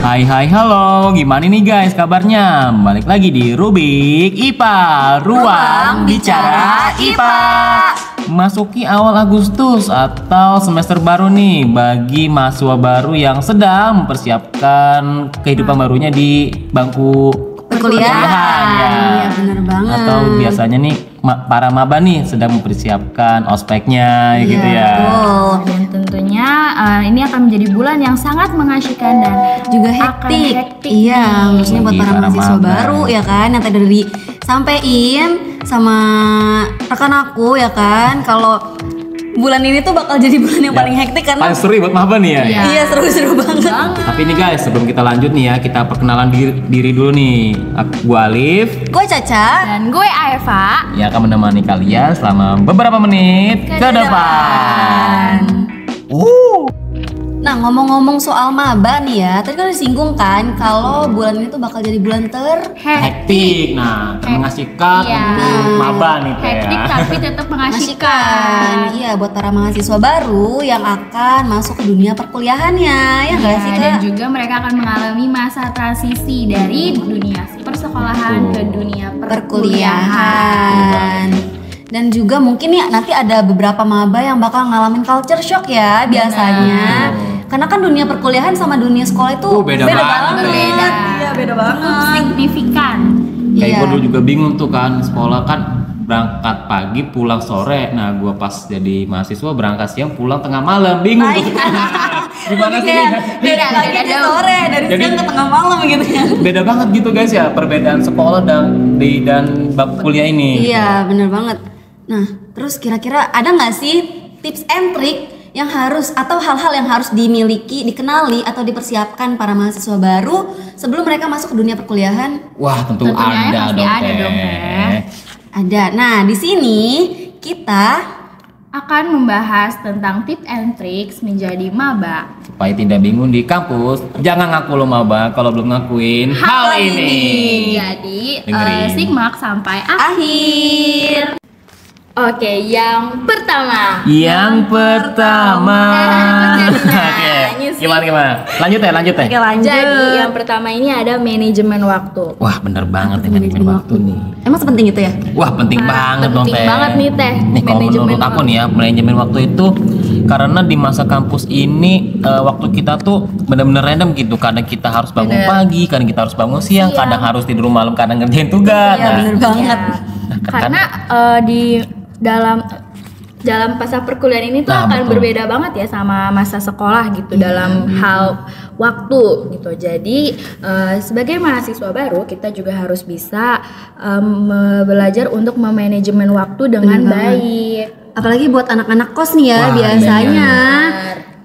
Hai halo, gimana nih guys kabarnya? Balik lagi di Rubik IPA, Ruang Bicara IPA. Masuki awal Agustus atau semester baru nih bagi mahasiswa baru yang sedang mempersiapkan kehidupan barunya di bangku perkuliahan ya. Iya bener banget. Atau biasanya nih para maba nih sedang mempersiapkan ospeknya gitu ya. Betul. Dan tentunya ini akan menjadi bulan yang sangat mengasyikan dan Juga akan hektik. Iya, khususnya buat Bagi para para mahasiswa maba. baru ya kan, yang tadi udah disampein sama rekan aku ya kan, kalau bulan ini tuh bakal jadi bulan yang paling hektik karena Paling seru buat maba nih ya. Iya. iya seru-seru banget. Tapi nih guys, sebelum kita lanjut nih ya, kita perkenalan diri dulu nih. Gue Alif Gue Caca. dan gue Eva. yang akan menemani kalian selama beberapa menit ke depan. Nah ngomong-ngomong soal maba nih ya, tadi kan disinggung kan kalau bulan ini tuh bakal jadi bulan Hektik, nah mengasihkan Iya. untuk maba nih Teh Hektik ya. tapi tetap mengasyikan. mengasihkan. Iya buat para mahasiswa baru yang akan masuk ke dunia perkuliahannya, ya nggak Ya, sih dan Kak? juga mereka akan mengalami masa transisi dari dunia persekolahan ke dunia perkuliahan. Dan juga mungkin ya nanti ada beberapa maba yang bakal ngalamin culture shock ya biasanya. Karena kan dunia perkuliahan sama dunia sekolah itu Beda banget. Berbeda. Iya beda Cukup banget. signifikan. Kayak Iya. gue dulu juga bingung tuh kan, sekolah kan berangkat pagi pulang sore. Nah gue pas jadi mahasiswa berangkat siang pulang tengah malam, bingung tuh. Gimana sih? Beda lagi di sore dari Jadi- siang ke tengah malam gitu ya. Beda banget gitu guys ya, perbedaan sekolah dan bab kuliah ini. Iya bener banget. Nah terus kira-kira ada nggak sih tips and trick yang harus atau hal-hal yang harus dimiliki, dikenali atau dipersiapkan para mahasiswa baru sebelum mereka masuk ke dunia perkuliahan? Wah tentu Tentunya ada pasti dong ada Teh. dong, Teh. Ada. Nah di sini kita Akan membahas tentang tips and tricks menjadi maba. Supaya tidak bingung di kampus, jangan ngaku lo maba kalau belum ngakuin hal ini. Jadi Dengerin. simak sampai akhir. Oke, yang pertama. Yang pertama. Oke, Ini sih. gimana? Lanjut ya. Oke lanjut. Jadi yang pertama ini ada manajemen waktu. Wah bener banget ya manajemen waktu nih. Emang sepenting itu ya? Wah penting banget dong penting Teh. banget nih, Teh. Nih kalau Manajemen menurut aku nih ya, manajemen waktu itu karena di masa kampus ini waktu kita tuh bener-bener random gitu. Kadang kita harus bangun pagi, kadang kita harus bangun siang, kadang harus tidur malam, kadang ngerjain tugas. Iya Nah, bener banget. Karena di dalam masa perkuliahan ini tuh Nah, akan betul. berbeda banget ya sama masa sekolah gitu dalam hal waktu gitu. Jadi sebagai mahasiswa baru kita juga harus bisa belajar untuk memanajemen waktu dengan baik. Apalagi buat anak-anak kos nih ya Wah, biasanya.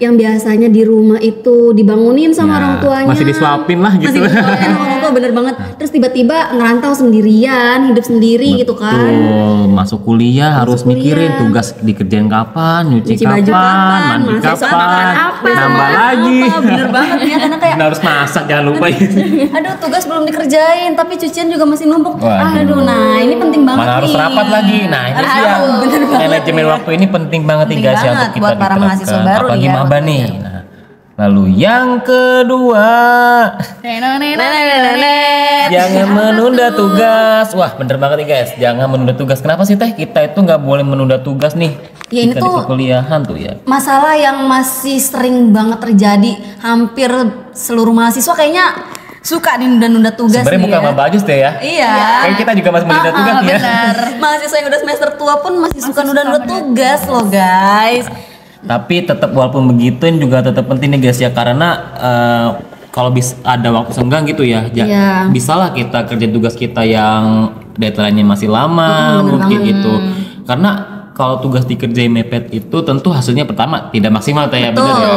Yang biasanya di rumah itu dibangunin sama Ya, orang tuanya. masih disuapin lah gitu. Masih disuapin sama orang tua bener banget. Terus tiba-tiba ngerantau sendirian, hidup sendiri gitu kan. Tuh, masuk kuliah harus mikirin tugas dikerjain kapan, nyuci Cuci baju kapan, mandi masak kapan, makan apa, nambah makan lagi. apa, bener banget ya karena kayak Harus masak jangan lupa. aduh tugas belum dikerjain tapi cucian juga masih numpuk. Waduh. Aduh nah ini penting banget Mana harus nih. rapat lagi. Nah, itu sih yang manajemen waktu ini penting banget nih Penting guys ya banget untuk kita buat para diterapkan. mahasiswa baru Apalagi nih ya, maba waktu nih. Nah, lalu yang kedua, jangan menunda tugas. Wah, bener banget nih guys. Jangan menunda tugas. Kenapa sih Teh? Kita itu nggak boleh menunda tugas nih. Ya, ini Kita di tuh perkuliahan tuh ya. Masalah yang masih sering banget terjadi, hampir seluruh mahasiswa kayaknya suka nunda-nunda tugas Sebenarnya nih bukan ya. maba aja Teh ya. Iya. Kayak kita juga masih menunda tugas nih ya. Benar. Mahasiswa yang udah semester tua pun masih suka nunda-nunda tugas loh guys. Tapi tetap walaupun begitu ini juga tetap penting nih guys ya karena kalau ada waktu senggang gitu ya, Iya. bisalah kita kerja tugas kita yang deadline-nya masih lama mungkin itu. Karena kalau tugas dikerjain mepet itu tentu hasilnya pertama tidak maksimal Teh ya, bener ya.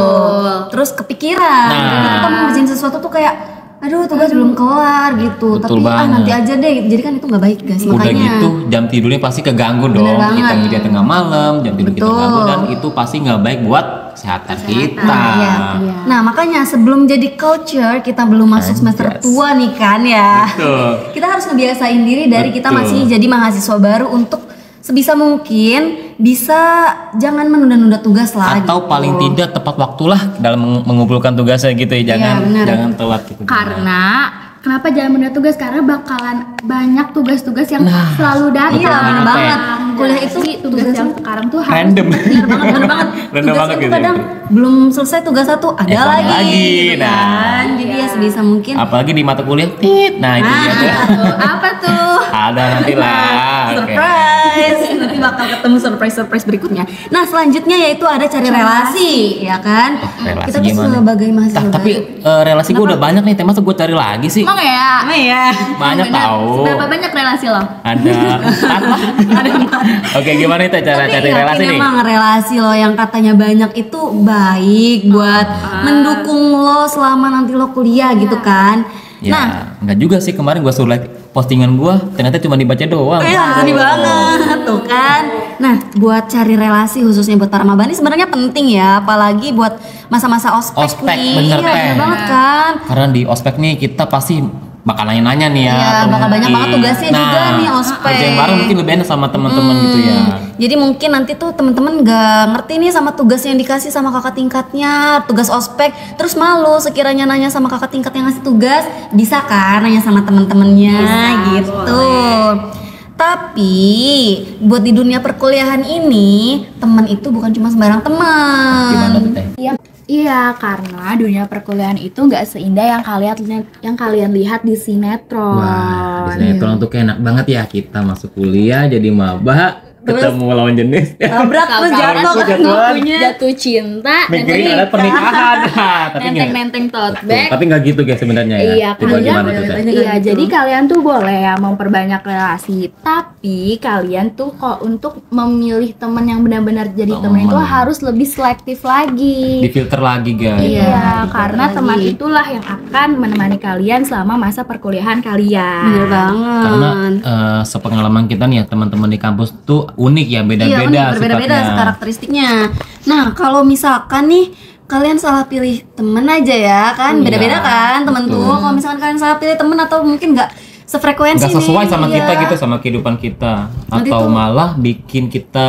Terus kepikiran, Nah. karena kita mau ngerjain sesuatu tuh kayak aduh tugas belum kelar gitu. Betul Tapi banget. nanti aja deh. Jadi kan itu nggak baik guys. Udah Makanya gitu jam tidurnya pasti keganggu dong. Bener Kita banget. kerja tengah malam, jam tidur kita Betul. ganggu dan itu pasti nggak baik buat kesehatan kita. Iya. Nah makanya sebelum jadi culture kita belum masuk semester Anjas. tua nih kan ya. Betul. Kita harus ngebiasain diri dari kita Betul. masih jadi mahasiswa baru untuk sebisa mungkin bisa jangan menunda-nunda tugas lah. Atau gitu. paling tidak tepat waktulah dalam mengumpulkan tugasnya gitu ya. Jangan telat gitu. Karena kenapa jangan menunda tugas? Karena bakalan banyak tugas-tugas yang selalu datang. Iya, bener banget. Kuliah itu tugas yang sekarang tuh harus random. bener banget. Random Tugas banget itu gitu. kadang belum selesai tugas satu ada lagi. lagi. Gitu kan. Jadi ya sebisa mungkin. Apalagi di mata kuliah, nah itu dia tuh. apa tuh? Ada nanti lah. Oke. Surprise. Nanti bakal ketemu surprise berikutnya. Nah, selanjutnya yaitu ada cari relasi, ya kan? Relasi Kita tuh gimana? sebagai mahasiswa Tapi baru. relasi gue udah banyak nih, masa gue cari lagi sih? Emang ya? ya. Banyak tahu. Seberapa banyak relasi lo? Ada empat lah. Oke, gimana itu cara cari relasi nih? Memang relasi lo yang katanya banyak itu baik buat mendukung lo selama nanti lo kuliah gitu kan. Ya, enggak juga sih, kemarin gue suruh like postingan gue, ternyata cuma dibaca doang. Iya, sedih banget tuh kan. Nah, buat cari relasi khususnya buat para maba ini sebenarnya penting ya, apalagi buat masa-masa ospek, Ospek, nih. bener, Iya, Teh. bener banget kan. Karena di ospek nih kita pasti bakal nanya-nanya nih ya. Iya, atau bakal banyak mungkin- banget tugasnya juga nih ospek. Kerjain bareng mungkin lebih enak sama teman-teman gitu ya. Jadi mungkin nanti tuh teman-teman gak ngerti nih sama tugas yang dikasih sama kakak tingkatnya, tugas ospek, terus malu sekiranya nanya sama kakak tingkat yang ngasih tugas, bisa kan nanya sama temen-temennya gitu. Tapi buat di dunia perkuliahan ini, teman itu bukan cuma sembarang teman. Gimana tuh Teh? Iya, karena dunia perkuliahan itu nggak seindah yang kalian lihat di sinetron. Wah, di sinetron tuh kayak enak banget ya, kita masuk kuliah jadi maba, ketemu lawan jenis. Tabrak terus jatuh kan jatuhan. Jatuh cinta dan Mikirin ada pernikahan. Tapi nggak. nenteng-nenteng tote bag. Tapi nggak gitu guys sebenarnya ya. Iya, Coba kalian, gimana tuh Teh? iya, jadi kalian tuh boleh ya memperbanyak relasi, tapi kalian tuh kok untuk memilih teman yang benar-benar jadi teman itu harus lebih selektif lagi. Difilter lagi guys. Iya, karena teman itulah yang akan menemani kalian selama masa perkuliahan kalian. Bener banget. Karena sepengalaman kita nih ya, teman-teman di kampus tuh unik ya, Iya, beda-beda unik, berbeda-beda sifatnya. karakteristiknya. Nah, kalau misalkan nih kalian salah pilih temen aja ya kan, beda-beda kan temen tuh. Kalau misalkan kalian salah pilih temen atau mungkin nggak sefrekuensi Nggak sesuai nih, sama iya. kita gitu, sama kehidupan kita, Nanti atau tuh- malah bikin kita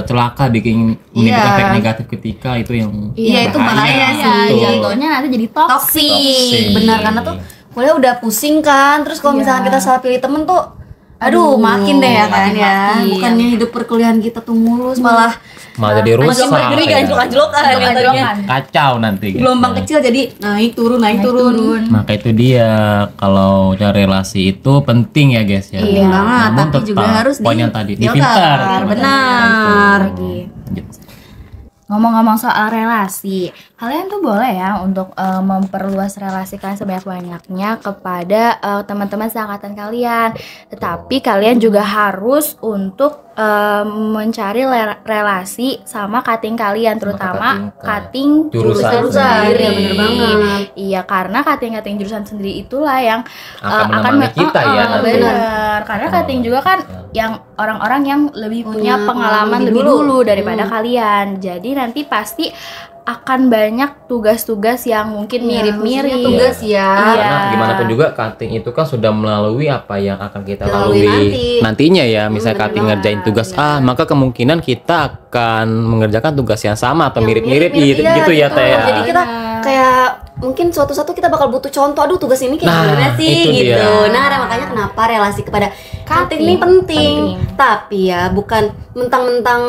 celaka, bikin menimbulkan efek negatif ketika itu yang Iya, itu bahaya sih. Betul. Jatuhnya nanti jadi toksik. Toksik. Benar, karena tuh kuliah udah pusing kan. Terus kalau misalkan kita salah pilih temen tuh aduh, makin deh ya kan ya. Bukannya hidup perkulihan kita tuh mulus, malah jadi rusak, berdiri ya. anjlok-anjlokan katanya. Kacau nanti guys. Gelombang kecil jadi naik turun. Maka itu dia, kalau cari relasi itu penting ya guys ya. Penting banget, Namun tapi juga tetap harus poin yang tadi difilter. difilter. Benar. Ngomong-ngomong soal relasi, kalian tuh boleh ya untuk memperluas relasi kalian sebanyak-banyaknya kepada teman-teman seangkatan kalian. Tetapi kalian juga harus untuk mencari relasi sama cutting kalian, terutama cutting Jurusan sendiri. Iya, bener banget. Iya, karena cutting jurusan sendiri itulah yang Akan menemani kita ya nanti. bener. Karena cutting juga kan yang orang-orang yang lebih punya pengalaman lebih dulu daripada kalian. Jadi nanti pasti akan banyak tugas-tugas yang mungkin mirip-mirip. Tugas ya. Karena gimana pun juga cutting itu kan sudah melalui apa yang akan kita Lalui lalui nantinya ya. Misalnya cutting ngerjain tugas A, maka kemungkinan kita akan mengerjakan tugas yang sama atau mirip-mirip gitu, gitu ya Teh ya. Jadi kita kayak mungkin suatu-suatu kita bakal butuh contoh, aduh tugas ini kayak Nah, gimana sih itu gitu. dia. Nah, makanya kenapa relasi kepada cutting Cutting ini penting. Tapi ya bukan mentang-mentang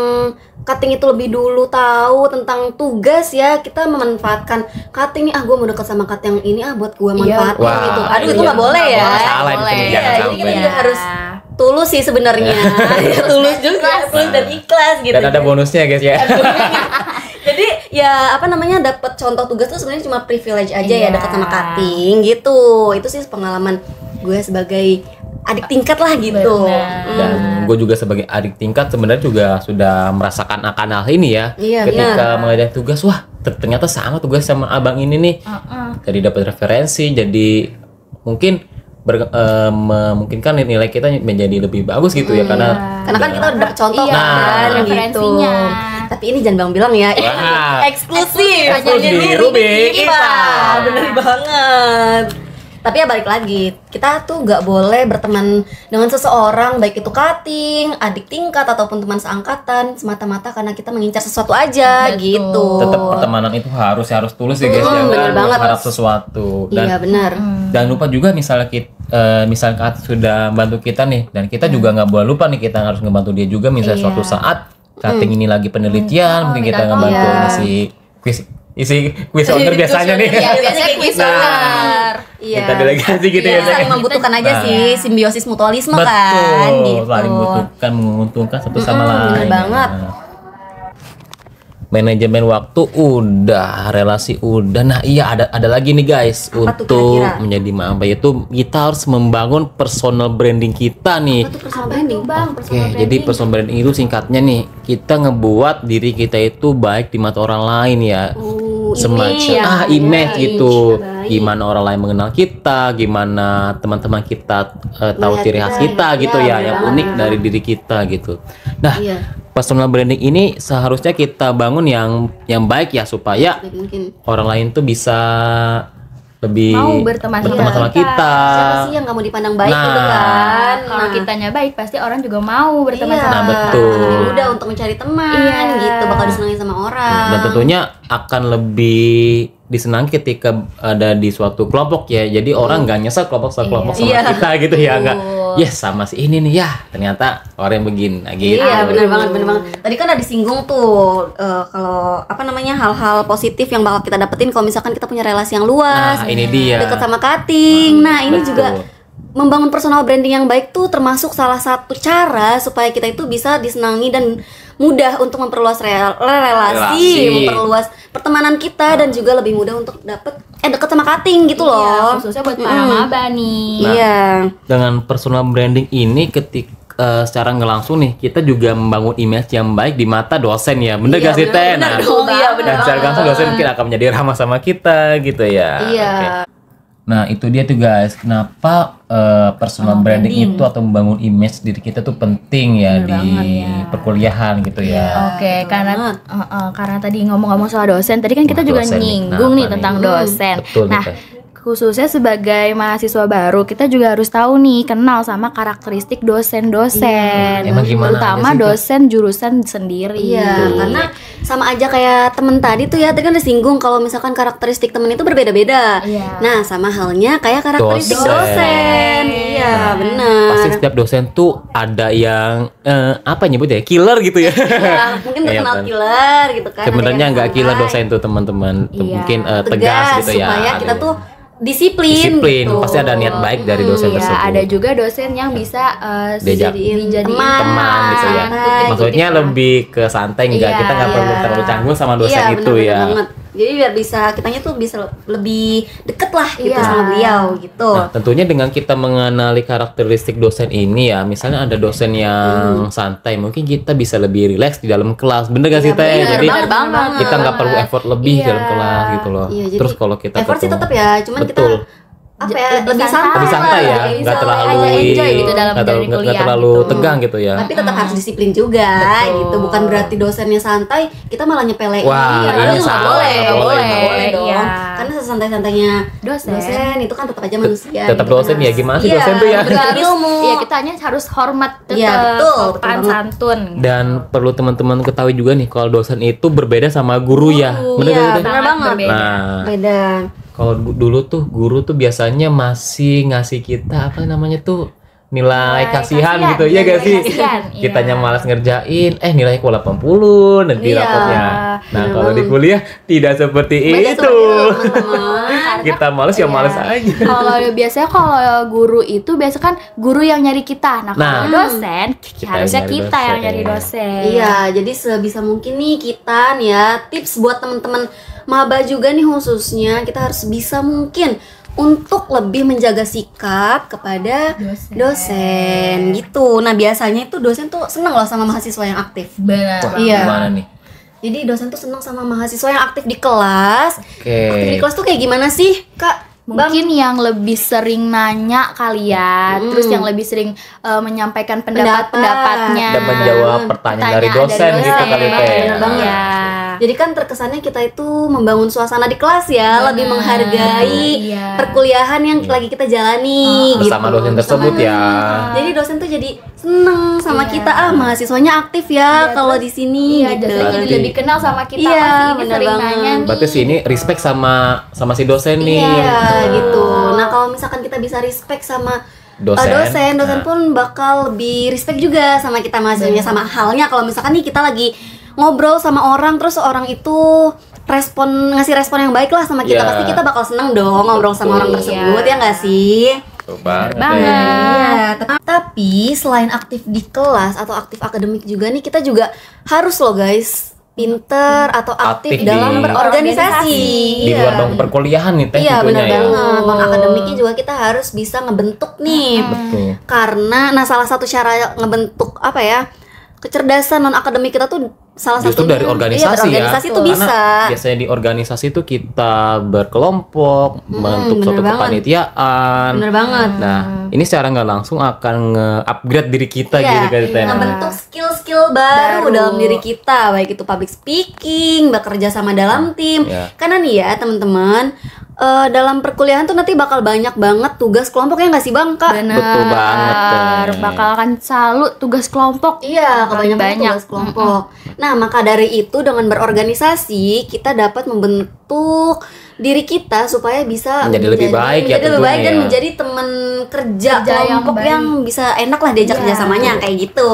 cutting itu lebih dulu tahu tentang tugas ya, kita memanfaatkan cutting nih, gue mau deket sama cutting yang ini buat gue manfaatin Wah, gitu. Aduh, itu iya. nggak boleh ya. Salah itu, Boleh. jangan Jadi sampai. kita juga harus tulus sih sebenarnya. Tulus juga, tulus dan ikhlas gitu. Dan ada bonusnya guys ya. Jadi ya apa namanya, dapat contoh tugas tuh sebenarnya cuma privilege aja ya dekat sama cutting gitu. Itu sih pengalaman gue sebagai adik tingkat lah gitu. Dan gue juga sebagai adik tingkat sebenarnya juga sudah merasakan akan hal ini ya. Iya, Ketika mengerjakan tugas, wah ternyata sama tugas sama abang ini nih. Jadi dapat referensi, jadi mungkin memungkinkan nilai kita menjadi lebih bagus gitu ya, karena Karena kan kita udah dapet contoh Iya, kan gitu. referensinya. Tapi ini jangan bilang ya. Wah. Eksklusif. Eksklusif Hanya di Rubik IPA. Bener banget. Tapi ya balik lagi, kita tuh nggak boleh berteman dengan seseorang, baik itu cutting, adik tingkat ataupun teman seangkatan, semata-mata karena kita mengincar sesuatu aja. Betul. Gitu. Tetap pertemanan itu harus tulus ya guys, bener jangan banget. harap sesuatu. Dan Iya benar. jangan lupa juga misalnya Kak sudah bantu kita nih, dan kita juga nggak boleh lupa nih, kita harus ngebantu dia juga. Misalnya suatu saat cutting ini lagi penelitian, mungkin kita ngebantu isi kuis owner biasanya nih. Iya, biasanya kuis owner. Iya. Kita delegasi gitu Iya, ya. saling membutuhkan aja sih, simbiosis mutualisme kan. Betul, Gitu. saling membutuhkan, menguntungkan satu sama lain. bener banget. Nah, manajemen waktu udah, relasi udah. Nah iya, ada lagi nih guys, Apa tuh untuk kira-kira? menjadi maba itu kita harus membangun personal branding kita nih. Apa tuh personal branding, Bang? Oke, jadi personal branding itu singkatnya nih, kita ngebuat diri kita itu baik di mata orang lain ya. Semacam image gitu. Baik. Gimana orang lain mengenal kita, gimana teman-teman kita tahu Melihat ciri khas kita, kita iya, gitu ya, bener yang banget. unik dari diri kita gitu. Nah, Iya. personal branding ini seharusnya kita bangun yang baik ya, supaya Mungkin. orang lain tuh bisa lebih Mau berteman sama kita. Siapa sih yang nggak mau dipandang baik Nah. gitu kan? Kalau kitanya baik pasti orang juga mau berteman Iya. sama Nah, kita. betul. Lebih mudah untuk mencari teman Iya. gitu, bakal disenangi sama orang. Dan tentunya akan lebih disenangi ketika ada di suatu kelompok ya. Jadi orang nggak nyesel kelompok sama Iya. kita gitu ya, nggak. Betul. Yes, sama si ini nih ya. Ternyata orang yang begini, nah, gitu. Iya, benar banget, benar banget. Tadi kan ada disinggung tuh kalau apa namanya hal-hal positif yang bakal kita dapetin kalau misalkan kita punya relasi yang luas, Nah, ini dia. deket sama cutting. Nah, ini Betul. juga membangun personal branding yang baik tuh termasuk salah satu cara supaya kita itu bisa disenangi dan mudah untuk memperluas relasi, memperluas pertemanan kita dan juga lebih mudah untuk dapet deket sama cutting gitu Iya, loh. khususnya buat para maba nih. Iya. Dengan personal branding ini secara nggak langsung nih kita juga membangun image yang baik di mata dosen ya, bener Iya, gak sih Teh? bener Nah, dong, iya bener dan secara banget. langsung dosen mungkin akan menjadi ramah sama kita gitu ya. Iya. Oke. Nah itu dia tuh guys, kenapa personal branding itu atau membangun image diri kita tuh penting ya di perkuliahan gitu ya. Oke, karena tadi ngomong-ngomong soal dosen, tadi kan kita juga dosen nih. nyinggung Nah, nih apa tentang nih? dosen. Betul, Nah, betul. khususnya sebagai mahasiswa baru, kita juga harus tahu nih, kenal sama karakteristik dosen-dosen, Emang gimana terutama aja sih, Teh? dosen jurusan sendiri. Iya, karena sama aja kayak temen tadi tuh ya, tadi kan udah singgung kalau misalkan karakteristik temen itu berbeda-beda. Iya. Nah, sama halnya kayak karakteristik Dosen. dosen. Iya, benar. Pasti setiap dosen tuh ada yang apa nyebut ya, killer gitu ya. Ya, mungkin Iya, terkenal kan. killer gitu kan. Sebenarnya ada yang nggak killer santai, dosen tuh teman-teman, Iya. mungkin tegas gitu ya. supaya Ada kita yang- tuh disiplin gitu. pasti ada niat baik dari dosen Iya, tersebut. ada juga dosen yang bisa dijadiin teman gitu ya. santai, Maksudnya lebih ke santai, enggak, Iya, kita nggak perlu iya. terlalu canggung sama dosen Iya, itu bener-bener ya. banget. Jadi biar kitanya tuh bisa lebih deket lah gitu Iya. sama beliau gitu. Nah, tentunya dengan kita mengenali karakteristik dosen ini ya, misalnya ada dosen yang santai, mungkin kita bisa lebih rileks di dalam kelas, bener gak sih Iya, Teh? bener Jadi banget. kita nggak perlu effort lebih Iya. dalam kelas gitu loh. Iya, jadi Terus kalau kita effort sih ketemu- tetap ya, cuman betul. kita apa ya, lebih santai, Lebih santai ya, lah, nggak bisa terlalu aja enjoy gitu dalam nggak terlalu- menjalani nggak kuliah terlalu gitu. tegang gitu ya. Tapi tetap harus disiplin juga gitu, bukan berarti dosennya santai kita malah nyepelein. Wah, Iya, ini itu nggak salah, boleh, nggak nggak boleh, boleh, nggak boleh. dong. Iya. Karena sesantai-santainya Dosen. itu kan tetap aja manusia. Tetap gitu dosen kan. ya, gimana sih Iya, dosen tuh ya? betul. harus Ilmu. Iya, kita hanya harus hormat tetap, Iya, betul sopan banget. santun. Dan perlu teman-teman ketahui juga nih, kalau dosen itu berbeda sama guru ya, bener Iya, gak sih Teh? bener banget. berbeda. Nah, Beda. kalau dulu tuh guru tuh biasanya masih ngasih kita apa namanya tuh nilai kasihan gitu ya gak sih? kasihan, iya. Kitanya malas ngerjain, nilainya kok 80 nanti Iya, rapotnya. Nah, bener kalau di banget. kuliah tidak seperti Beda itu. seperti itu, teman-teman. Kita males ya Iya. males aja. Kalau biasanya kalau guru itu biasa kan guru yang nyari kita. Nah, kalau Nah, dosen harusnya yang nyari kita yang dosen. nyari dosen. Iya, jadi sebisa mungkin nih kita nih ya, tips buat teman-teman maba juga nih khususnya, kita harus bisa mungkin untuk lebih menjaga sikap kepada dosen gitu. Nah, biasanya itu dosen tuh seneng loh sama mahasiswa yang aktif. Benar. Wah, Iya. gimana nih? Jadi dosen tuh seneng sama mahasiswa yang aktif di kelas. Oke. Aktif di kelas tuh kayak gimana sih, Kak? Bang? Mungkin yang lebih sering nanya kali ya, terus yang lebih sering menyampaikan pendapat-pendapatnya Dan menjawab pertanyaan dari dosen gitu kali Teh. Benar banget. Iya. Jadi kan terkesannya kita itu membangun suasana di kelas ya, lebih menghargai perkuliahan yang lagi kita jalani bersama gitu. dosen tersebut ya. Jadi dosen tuh jadi seneng sama kita, mahasiswanya aktif ya kalau di sini gitu. Dosen jadi lebih kenal sama kita. Iya, Pasti ini bener sering banget. nanya nih. Berarti sih ini respect sama si dosen nih. Iya gitu. Nah kalau misalkan kita bisa respect sama Dosen. dosen pun bakal lebih respect juga sama kita mahasiswanya. Sama halnya kalau misalkan nih kita lagi ngobrol sama orang, terus orang itu ngasih respon yang baik lah sama kita, Iya. pasti kita bakal seneng dong ngobrol sama orang tersebut, ya nggak sih? Tuh banget. Iya, tapi selain aktif di kelas atau aktif akademik juga nih, kita juga harus loh guys pinter atau aktif Aktif dalam di- berorganisasi. Di luar bangku perkuliahan nih teh Iya tentunya benar ya. banget. Non akademiknya juga kita harus bisa ngebentuk nih. Betul. Karena salah satu cara ngebentuk apa ya? Kecerdasan non akademik kita tuh salah Justru satunya dari organisasi dari organisasi ya. tuh Karena bisa. biasanya di organisasi itu kita berkelompok, membentuk bener suatu banget. kepanitiaan. Bener banget. Nah, ini secara nggak langsung akan nge-upgrade diri kita Iya, gitu kan Teh. ngebentuk skill-skill baru dalam diri kita, baik itu public speaking, bekerja sama dalam tim. Iya. Karena nih ya teman-teman, dalam perkuliahan tuh nanti bakal banyak banget tugas kelompok, ya nggak sih Bang Kak? Betul banget, Teh. Bakal akan selalu tugas kelompok. Iya, kebanyakan banyak. tugas kelompok. Nah, maka dari itu dengan berorganisasi kita dapat membentuk diri kita supaya bisa Menjadi lebih baik ya menjadi lebih baik tentunya dan ya. menjadi teman kerja yang kelompok baik. yang bisa enak lah diajak kerjasamanya kayak gitu.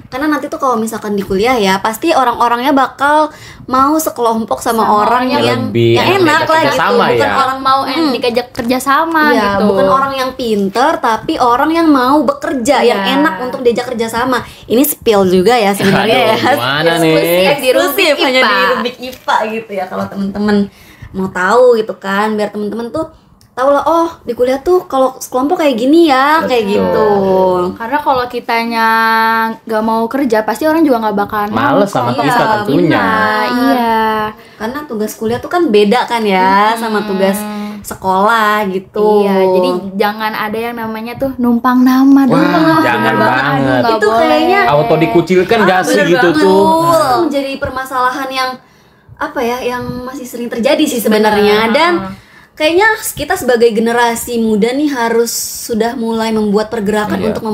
Karena nanti tuh kalau misalkan di kuliah ya pasti orang-orangnya bakal mau sekelompok sama orang yang lebih enak diajak lah gitu, kerjasama bukan ya. orang Mau dikajak kerja sama Iya, gitu. bukan orang yang pinter, tapi orang yang mau bekerja, yang Iya. enak untuk diajak kerja sama. Ini spill juga ya sebenarnya ya. Aduh, gimana nih? Eksklusif Di hanya Rubik di IPA. Rubik IPA gitu ya. Kalau temen-temen mau tahu gitu kan, biar temen-temen tuh tahu lah, oh di kuliah tuh kalau sekelompok kayak gini ya, kayak Betul. gitu. Karena kalau kitanya nggak mau kerja, pasti orang juga nggak bakalan mau Males sama kok. kita Iya, tentunya. Nah, iya. Karena tugas kuliah tuh kan beda kan ya sama tugas sekolah gitu. Iya, jadi jangan ada yang namanya tuh numpang nama dulu. Wah, jangan banget. Nggak Itu boleh. kayaknya Auto dikucilkan gak sih bener gitu banget. tuh? Itu menjadi permasalahan yang apa ya, yang masih sering terjadi sih sebenarnya. Dan kayaknya kita sebagai generasi muda nih harus sudah mulai membuat pergerakan Iya. untuk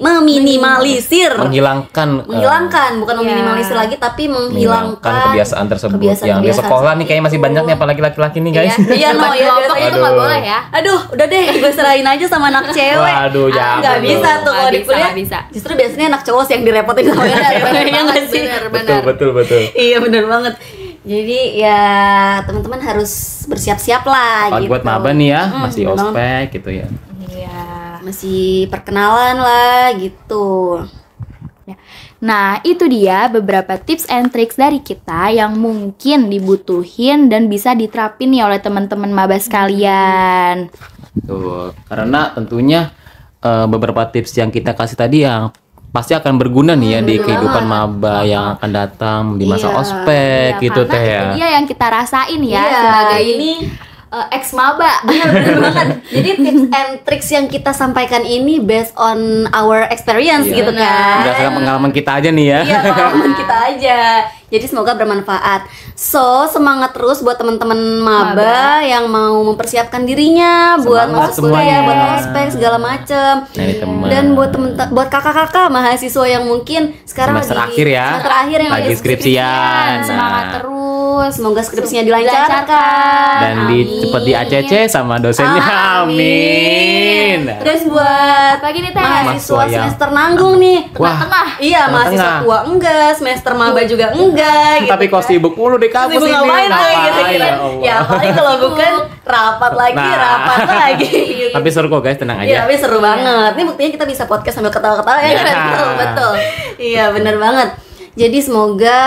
meminimalisir, Menghilangkan bukan meminimalisir lagi, tapi menghilangkan kebiasaan tersebut yang di kebiasaan sekolah nih kayak masih itu. banyak nih apalagi laki-laki nih guys. Iya no ya, Kelompok itu nggak Aduh. boleh ya. Aduh, udah deh, gue serahin aja sama anak cewek. Waduh, jangan nggak bisa dong. tuh kalau Nggak di bisa, kuliah. nggak bisa. Justru biasanya anak cowok sih yang direpotin sama anak cewek, ya nggak sih? Betul. Iya bener banget. Jadi ya teman-teman harus bersiap-siap lah Apalagi gitu. buat maba nih ya, masih bener banget. ospek gitu ya. Iya. Masih perkenalan lah gitu. Ya. Nah, itu dia beberapa tips and tricks dari kita yang mungkin dibutuhin dan bisa diterapin nih oleh teman-teman maba sekalian. Tuh, karena tentunya beberapa tips yang kita kasih tadi yang pasti akan berguna nih ya di kehidupan maba yang akan datang di masa Iya, ospek gitu Karena teh ya. itu dia yang kita rasain ya Iya, sebagai ini ex maba. bener banget. Jadi tips and tricks yang kita sampaikan ini based on our experience Iya. gitu kan. Berdasarkan pengalaman kita aja nih ya. Iya, pengalaman kita aja. Jadi semoga bermanfaat. So, semangat terus buat teman-teman maba yang mau mempersiapkan dirinya buat Semangat masuk kuliah, semuanya. buat ospek segala macem. Nah, ini teman. Dan buat kakak-kakak mahasiswa yang mungkin sekarang Semester lagi akhir ya. semester akhir yang Lagi skripsian. Semangat Nah. terus. Semoga skripsinya dilancarkan. Dan cepet di ACC sama dosennya. Amin. Terus buat Apalagi nih, Teh? mahasiswa Mahasiswa yang- semester nanggung nih. Wah, Iya, mahasiswa tengah-tengah. tua enggak, semester maba juga enggak gitu. tapi kok sibuk mulu di kampus Sibuk ini. ngapain tuh gitu Ngapain, kira. ya Allah. Ya apalagi kalau bukan rapat lagi, Nah. rapat lagi gitu. Tapi seru kok guys, tenang Iya, aja. tapi seru banget. Ini buktinya kita bisa podcast sambil ketawa-ketawa ya. Ya. Kan? Betul. Iya, bener banget. Jadi semoga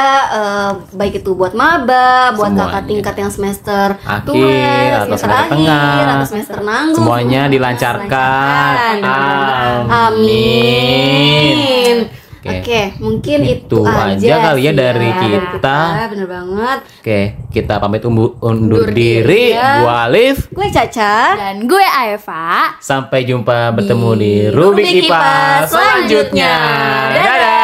baik itu buat maba, buat Semuanya. kakak tingkat yang semester Akhir, tua, atau semester akhir, tengah. atau semester nanggung, Semuanya semoga dilancarkan. Amin. Oke. Oke, mungkin itu Itu aja kali ya sih dari kita. Bener banget. Oke, kita pamit undur diri. ya. Gua Alif. Gue Caca. Dan gue Aeva. Sampai jumpa bertemu di Rubik IPA selanjutnya. Dadah.